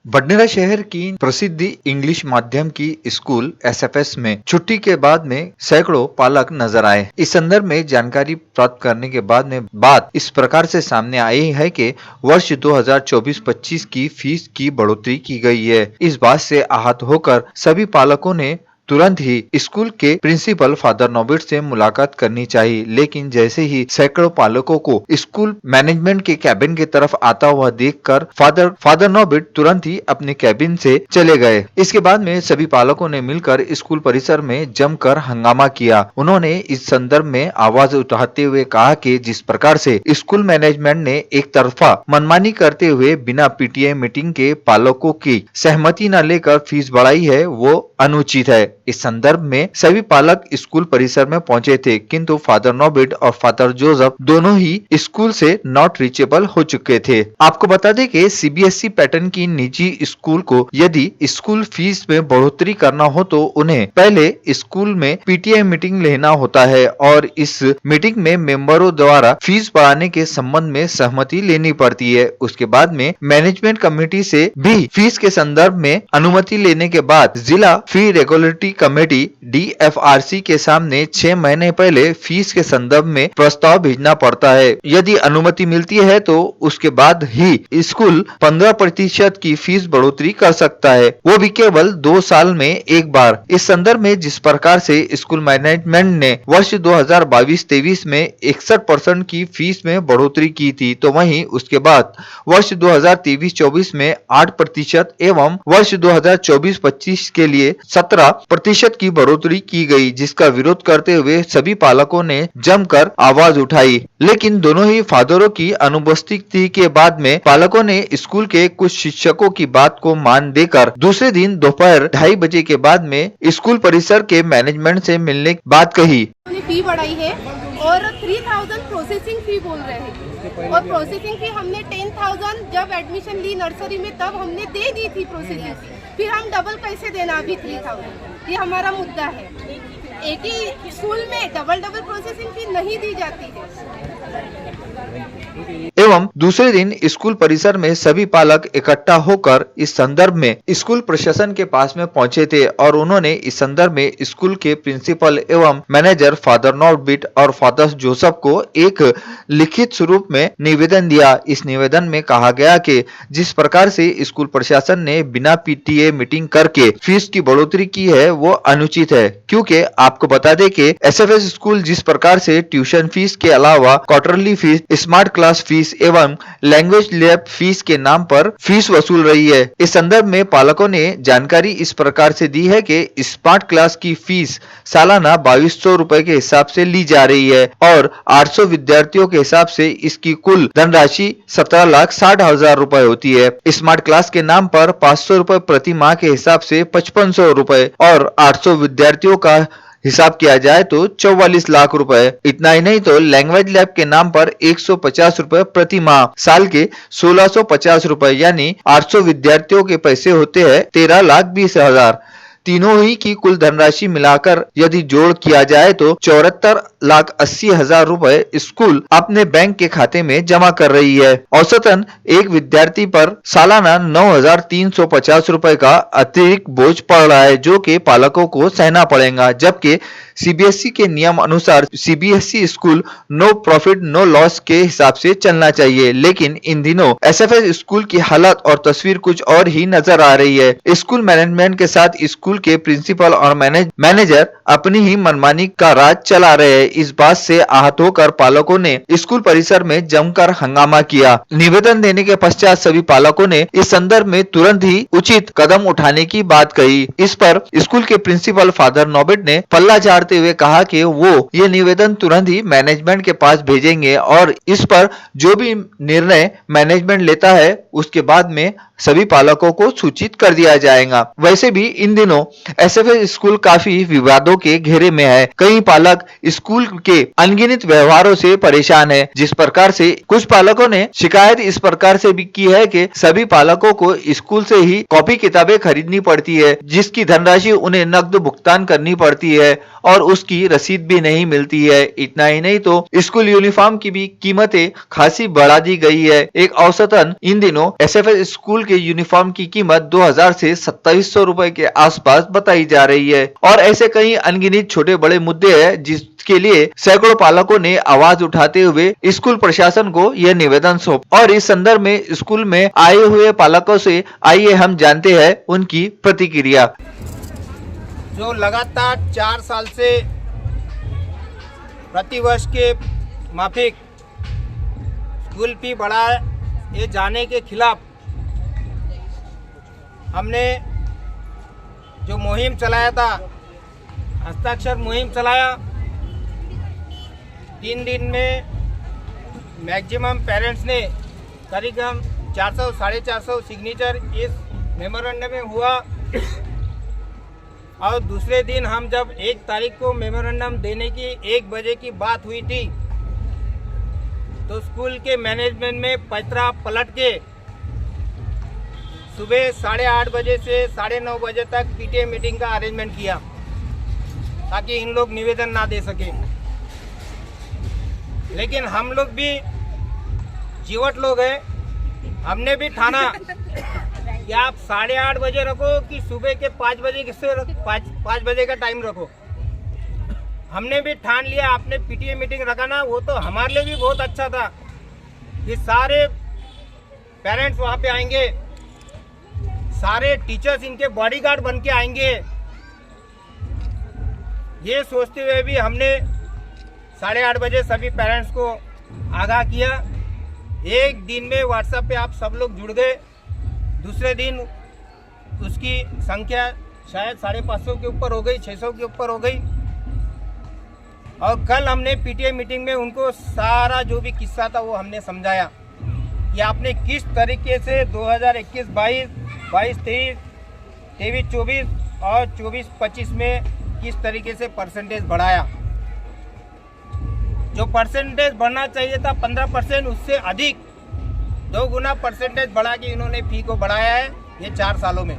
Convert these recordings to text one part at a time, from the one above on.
बडनेरा शहर की प्रसिद्ध इंग्लिश माध्यम की स्कूल एसएफएस में छुट्टी के बाद में सैकड़ों पालक नजर आए। इस संदर्भ में जानकारी प्राप्त करने के बाद में बात इस प्रकार से सामने आई है कि वर्ष 2024-25 की फीस की बढ़ोतरी की गई है। इस बात से आहत होकर सभी पालकों ने तुरंत ही स्कूल के प्रिंसिपल फादर नोबिट से मुलाकात करनी चाहिए, लेकिन जैसे ही सैकड़ों पालकों को स्कूल मैनेजमेंट के कैबिन की तरफ आता हुआ देखकर फादर नोबिट तुरंत ही अपने कैबिन से चले गए। इसके बाद में सभी पालकों ने मिलकर स्कूल परिसर में जमकर हंगामा किया। उन्होंने इस संदर्भ में आवाज उठाते हुए कहा कि जिस प्रकार से स्कूल मैनेजमेंट ने एक तरफा मनमानी करते हुए बिना पीटीए मीटिंग के पालकों की सहमति न लेकर फीस बढ़ाई है, वो अनुचित है। इस संदर्भ में सभी पालक स्कूल परिसर में पहुंचे थे, किंतु फादर नोबिट और फादर जोसेफ दोनों ही स्कूल से नॉट रीचेबल हो चुके थे। आपको बता दें कि सीबीएसई पैटर्न की निजी स्कूल को यदि स्कूल फीस में बढ़ोतरी करना हो तो उन्हें पहले स्कूल में पीटीए मीटिंग लेना होता है और इस मीटिंग में मेंबरों द्वारा फीस बढ़ाने के संबंध में सहमति लेनी पड़ती है। उसके बाद में मैनेजमेंट कमेटी से भी फीस के संदर्भ में अनुमति लेने के बाद जिला फी रेगुलेटरी कमेटी डीएफआरसी के सामने 6 महीने पहले फीस के संदर्भ में प्रस्ताव भेजना पड़ता है। यदि अनुमति मिलती है तो उसके बाद ही स्कूल 15% की फीस बढ़ोतरी कर सकता है, वो भी केवल 2 साल में एक बार। इस संदर्भ में जिस प्रकार से स्कूल मैनेजमेंट ने वर्ष 2022-23 में 61% की फीस में बढ़ोतरी की थी, तो वहीं उसके बाद वर्ष 2023-24 में 8% एवं वर्ष 2024-25 के लिए 17% की बढ़ोतरी की गई, जिसका विरोध करते हुए सभी पालकों ने जमकर आवाज उठाई। लेकिन दोनों ही फादरों की अनुपस्थिति के बाद में पालकों ने स्कूल के कुछ शिक्षकों की बात को मान देकर दूसरे दिन दोपहर 2:30 बजे के बाद में स्कूल परिसर के मैनेजमेंट से मिलने की बात कही। फी बढ़ाई है और 3000 प्रोसेसिंग फी बोल रहे हैं और प्रोसेसिंग फी हमने 10,000 जब एडमिशन ली नर्सरी में तब हमने दे दी थी प्रोसेसिंग फी, फिर हम डबल कैसे देना अभी 3000? ये हमारा मुद्दा है। एक ही स्कूल में डबल प्रोसेसिंग फी नहीं दी जाती है। एवं दूसरे दिन स्कूल परिसर में सभी पालक इकट्ठा होकर इस संदर्भ में स्कूल प्रशासन के पास में पहुंचे थे और उन्होंने इस संदर्भ में स्कूल के प्रिंसिपल एवं मैनेजर फादर नोबिट और फादर जोसेफ को एक लिखित स्वरूप में निवेदन दिया। इस निवेदन में कहा गया कि जिस प्रकार से स्कूल प्रशासन ने बिना पीटीए मीटिंग करके फीस की बढ़ोतरी की है वो अनुचित है, क्योंकि आपको बता दें कि एसएफएस स्कूल जिस प्रकार से ट्यूशन फीस के अलावा quarterly fees, smart class fees एवं लैंग्वेज लैब फीस के नाम पर फीस वसूल रही है। इस संदर्भ में पालकों ने जानकारी इस प्रकार से दी है कि स्मार्ट क्लास की फीस सालाना 2200 रुपए के हिसाब से ली जा रही है और 800 विद्यार्थियों के हिसाब से इसकी कुल धनराशि 17,60,000 रुपए होती है। स्मार्ट क्लास के नाम पर 500 रुपए प्रति माह के हिसाब से 5500 रुपए और 800 विद्यार्थियों का हिसाब किया जाए तो 44 लाख रुपए। इतना ही नहीं तो लैंग्वेज लैब के नाम पर 150 रुपए प्रति माह, साल के 1650 रुपए, यानी 800 विद्यार्थियों के पैसे होते हैं 13,20,000। तीनों ही की कुल धनराशि मिलाकर यदि जोड़ किया जाए तो 74,80,000 रुपए स्कूल अपने बैंक के खाते में जमा कर रही है। औसतन एक विद्यार्थी पर सालाना 9,350 रुपए का अतिरिक्त बोझ पड़ रहा है, जो कि पालकों को सहना पड़ेगा। जबकि सीबीएसई के नियम अनुसार CBSE school no profit no loss के हिसाब से चलना चाहिए, लेकिन इन दिनों एसएफएस स्कूल की हालत और तस्वीर कुछ और ही नजर आ रही है। स्कूल मैनेजमेंट के साथ स्कूल के प्रिंसिपल और मैनेजर अपनी ही मनमानी का राज चला रहे हैं। इस बात से आहत होकर पालकों ने स्कूल परिसर में जमकर हंगामा किया। निवेदन देने के पश्चात सभी पालकों ने इस संदर्भ में तुरंत ही उचित कदम उठाने की बात कही। इस पर स्कूल के प्रिंसिपल फादर नोबिट ने पल्ला झाड़ते हुए कहा कि वो ये निवेदन तुरंत ही मैनेजमेंट के पास भेजेंगे और इस पर जो भी निर्णय मैनेजमेंट लेता है उसके बाद में सभी पालकों को सूचित कर दिया जाएगा। वैसे भी इन दिनों एसएफएस स्कूल काफी विवादों के घेरे में है। कई पालक स्कूल के अनगिनत व्यवहारों से परेशान है। जिस प्रकार से कुछ पालकों ने शिकायत इस प्रकार से भी की है कि सभी पालकों को स्कूल से ही कॉपी किताबें खरीदनी पड़ती है, जिसकी धनराशि उन्हें नकद भुगतान करनी पड़ती है और और उसकी रसीद भी नहीं मिलती है। इतना ही नहीं तो स्कूल यूनिफॉर्म की भी कीमतें खासी बढ़ा दी गई है। एक औसतन इन दिनों एसएफएस स्कूल के यूनिफॉर्म की कीमत 2000 से 2700 रुपए के आसपास बताई जा रही है। और ऐसे कई अनगिनत छोटे बड़े मुद्दे हैं जिसके लिए सैकड़ों पालकों ने आवाज उठाते हुए स्कूल प्रशासन को यह निवेदन सौंपा। और इस संदर्भ में स्कूल में आए हुए पालकों से आइए हम जानते हैं उनकी प्रतिक्रिया। जो लगातार 4 साल से प्रतिवर्ष के माफिक स्कूल फी बढ़ाए जाने के खिलाफ हमने जो मुहिम चलाया था, हस्ताक्षर मुहिम चलाया। 3 दिन में मैक्सिमम पेरेंट्स ने करीब 400-450 सिग्नेचर इस मेमोरेंडम में हुआ। और दूसरे दिन हम जब 1 तारीख को मेमोरेंडम देने की 1 बजे की बात हुई थी तो स्कूल के मैनेजमेंट में पैतरा पलट के सुबह 8:30 बजे से 9:30 बजे तक पीटीए मीटिंग का अरेंजमेंट किया ताकि इन लोग निवेदन ना दे सके। लेकिन हम लोग भी जीवट लोग हैं, हमने भी ठाना कि आप 8:30 बजे रखो कि सुबह के 5 बजे से 5 बजे का टाइम रखो। हमने भी ठान लिया, आपने पीटीए मीटिंग रखा ना, वो तो हमारे लिए भी बहुत अच्छा था कि सारे पेरेंट्स वहाँ पे आएंगे, सारे टीचर्स इनके बॉडीगार्ड बन के आएंगे। ये सोचते हुए भी हमने 8:30 बजे सभी पेरेंट्स को आगाह किया। एक दिन में व्हाट्सएप पे आप सब लोग जुड़ गए। दूसरे दिन उसकी संख्या शायद 550 के ऊपर हो गई, 600 के ऊपर हो गई। और कल हमने पीटीए मीटिंग में उनको सारा जो भी किस्सा था वो हमने समझाया कि आपने किस तरीके से 2021-22, 22-23, 23-24 और 24-25 में किस तरीके से परसेंटेज बढ़ाया। जो परसेंटेज बढ़ना चाहिए था 15%, उससे अधिक 2 गुना परसेंटेज बढ़ा के इन्होंने फी को बढ़ाया है ये 4 सालों में।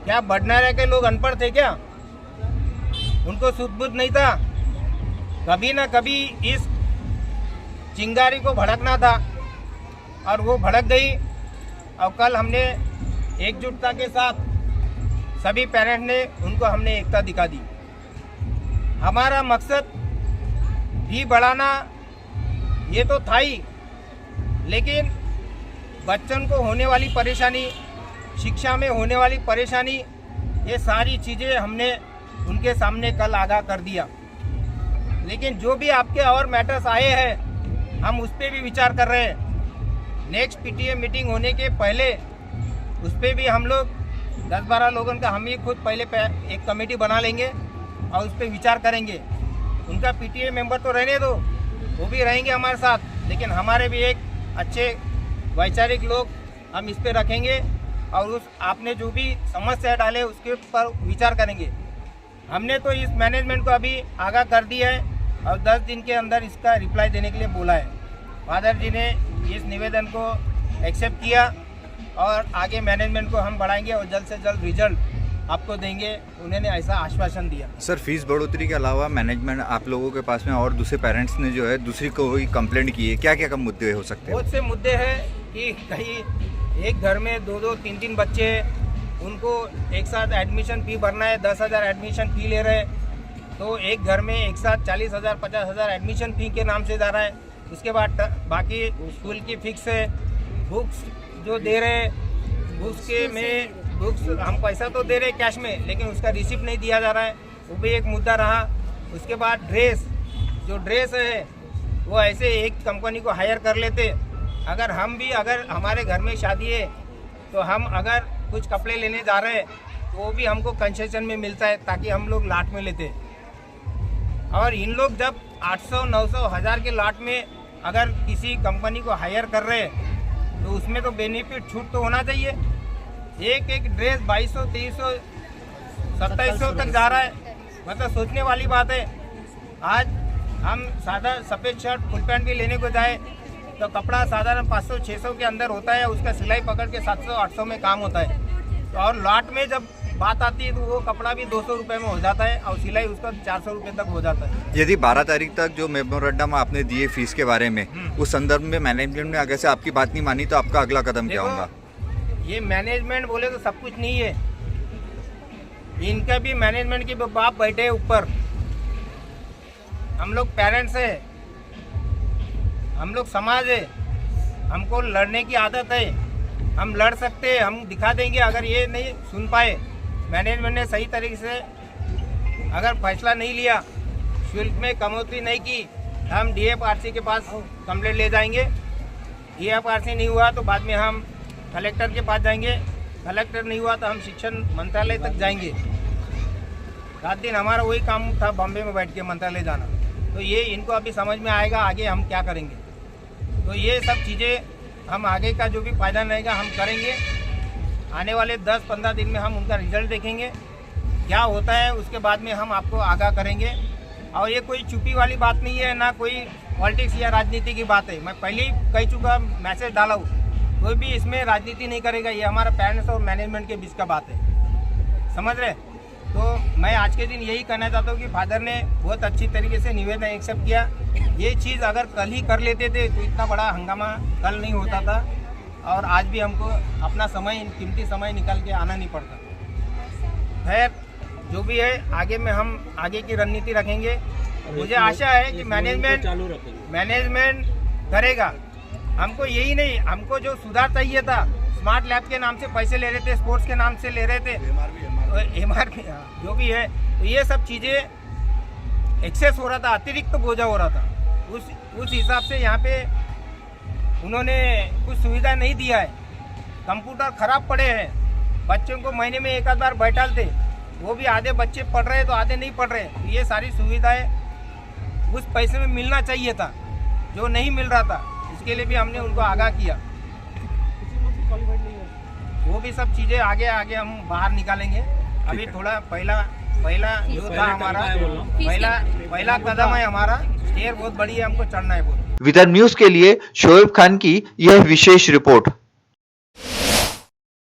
क्या बढ़ना रह के लोग अनपढ़ थे क्या? उनको सुध-बुध नहीं था? कभी ना कभी इस चिंगारी को भड़कना था और वो भड़क गई। और कल हमने एकजुटता के साथ सभी पेरेंट्स ने उनको हमने एकता दिखा दी। हमारा मकसद फी बढ़ाना ये तो था ही, लेकिन बच्चों को होने वाली परेशानी, शिक्षा में होने वाली परेशानी, ये सारी चीज़ें हमने उनके सामने कल आगाह कर दिया। लेकिन जो भी आपके और मैटर्स आए हैं हम उस पर भी विचार कर रहे हैं। नेक्स्ट पीटीए मीटिंग होने के पहले उस पर भी हम लोग 10-12 लोगों का हम ही खुद पहले एक कमेटी बना लेंगे और उस पर विचार करेंगे। उनका पीटीए मेंबर तो रहने दो, वो भी रहेंगे हमारे साथ, लेकिन हमारे भी एक अच्छे वैचारिक लोग हम इस पर रखेंगे और उस आपने जो भी समस्या डाले उसके ऊपर विचार करेंगे। हमने तो इस मैनेजमेंट को अभी आगाह कर दिया है और 10 दिन के अंदर इसका रिप्लाई देने के लिए बोला है। फादर जी ने इस निवेदन को एक्सेप्ट किया और आगे मैनेजमेंट को हम बढ़ाएंगे और जल्द से जल्द रिजल्ट आपको देंगे, उन्होंने ऐसा आश्वासन दिया। सर, फीस बढ़ोतरी के अलावा मैनेजमेंट आप लोगों के पास में और दूसरे पेरेंट्स ने जो है दूसरी कोई कंप्लेंट की है, क्या क्या कम मुद्दे हो सकते हैं? बहुत से मुद्दे हैं कि कहीं एक घर में 2-2, 3-3 बच्चे हैं, उनको एक साथ एडमिशन फ़ी भरना है, 10,000 एडमिशन फ़ी ले रहे हैं, तो एक घर में एक साथ 40,000, 50,000 एडमिशन फ़ी के नाम से जा रहा है। उसके बाद बाकी स्कूल की फिक्स है, बुक्स जो दे रहे हैं, बुक्स के में बुक्स हम पैसा तो दे रहे हैं कैश में, लेकिन उसका रिसिप्ट नहीं दिया जा रहा है, वो भी एक मुद्दा रहा। उसके बाद ड्रेस है वो ऐसे एक कंपनी को हायर कर लेते। अगर हमारे घर में शादी है तो हम अगर कुछ कपड़े लेने जा रहे हैं तो वो भी हमको कंसेशन में मिलता है ताकि हम लोग लाट में लेते। और इन लोग जब 800, 900, 1000 के लाट में अगर किसी कंपनी को हायर कर रहे हैं तो उसमें तो बेनिफिट छूट तो होना चाहिए। एक ड्रेस 2200, 2300, 2700 तक जा रहा है, मतलब सोचने वाली बात है। आज हम सादा सफ़ेद शर्ट फुल पैंट भी लेने को जाए तो कपड़ा साधारण 500-600 के अंदर होता है, उसका सिलाई पकड़ के 700-800 में काम होता है। तो और लॉट में जब बात आती है तो वो कपड़ा भी 200 रुपये में हो जाता है और सिलाई उसका 400 रुपये तक हो जाता है। यदि 12 तारीख तक जो मेमोरेंडम आपने दिए फीस के बारे में, उस संदर्भ में मैनेजमेंट ने अगर से आपकी बात नहीं मानी तो आपका अगला कदम क्या होगा? ये मैनेजमेंट बोले तो सब कुछ नहीं है, इनका भी मैनेजमेंट के बाप बैठे हैं ऊपर। हम लोग पेरेंट्स है, हम लोग समाज है, हमको लड़ने की आदत है, हम लड़ सकते हैं, हम दिखा देंगे। अगर ये नहीं सुन पाए, मैनेजमेंट ने सही तरीके से अगर फैसला नहीं लिया, शुल्क में कटौती नहीं की, हम DFRC के पास कंप्लेंट ले जाएंगे। DFRC नहीं हुआ तो बाद में हम कलेक्टर के पास जाएंगे, कलेक्टर नहीं हुआ तो हम शिक्षण मंत्रालय तक जाएंगे। रात दिन हमारा वही काम था, बॉम्बे में बैठ के मंत्रालय जाना। तो ये इनको अभी समझ में आएगा आगे हम क्या करेंगे। तो ये सब चीज़ें हम आगे का जो भी फायदा रहेगा हम करेंगे। आने वाले 10-15 दिन में हम उनका रिजल्ट देखेंगे, क्या होता है उसके बाद में हम आपको आगाह करेंगे। और ये कोई चुपी वाली बात नहीं है, ना कोई पॉलिटिक्स या राजनीति की बात है। मैं पहले ही कह चुका, मैसेज डाला हूँ, कोई भी इसमें राजनीति नहीं करेगा। ये हमारा पेरेंट्स और मैनेजमेंट के बीच का बात है, समझ रहे। तो मैं आज के दिन यही कहना चाहता हूँ कि फादर ने बहुत अच्छी तरीके से निवेदन एक्सेप्ट किया। ये चीज़ अगर कल ही कर लेते थे तो इतना बड़ा हंगामा कल नहीं होता था, और आज भी हमको अपना समय, कीमती समय निकाल के आना नहीं पड़ता। खैर जो भी है, आगे में हम आगे की रणनीति रखेंगे। मुझे आशा है कि मैनेजमेंट करेगा। हमको यही नहीं, हमको जो सुधार चाहिए था, स्मार्ट लैब के नाम से पैसे ले रहे थे, स्पोर्ट्स के नाम से ले रहे थे, MRP जो भी है, तो ये सब चीज़ें एक्सेस हो रहा था, अतिरिक्त बोझा हो रहा था। उस हिसाब से यहाँ पे उन्होंने कुछ सुविधा नहीं दिया है। कंप्यूटर खराब पड़े हैं, बच्चों को महीने में एक आध बार बैठालते, वो भी आधे बच्चे पढ़ रहे तो आधे नहीं पढ़ रहे। तो ये सारी सुविधाएं उस पैसे में मिलना चाहिए था, जो नहीं मिल रहा था। इसके लिए भी हमने उनको आगाह किया। वो भी सब चीज़ें आगे आगे हम बाहर निकालेंगे। अभी थोड़ा पहला जो था हमारा पहला कदम है हमारा। स्टेयर बहुत बड़ी है, हमको चढ़ना है बहुत। विदर्भ न्यूज के लिए शोएब खान की यह विशेष रिपोर्ट।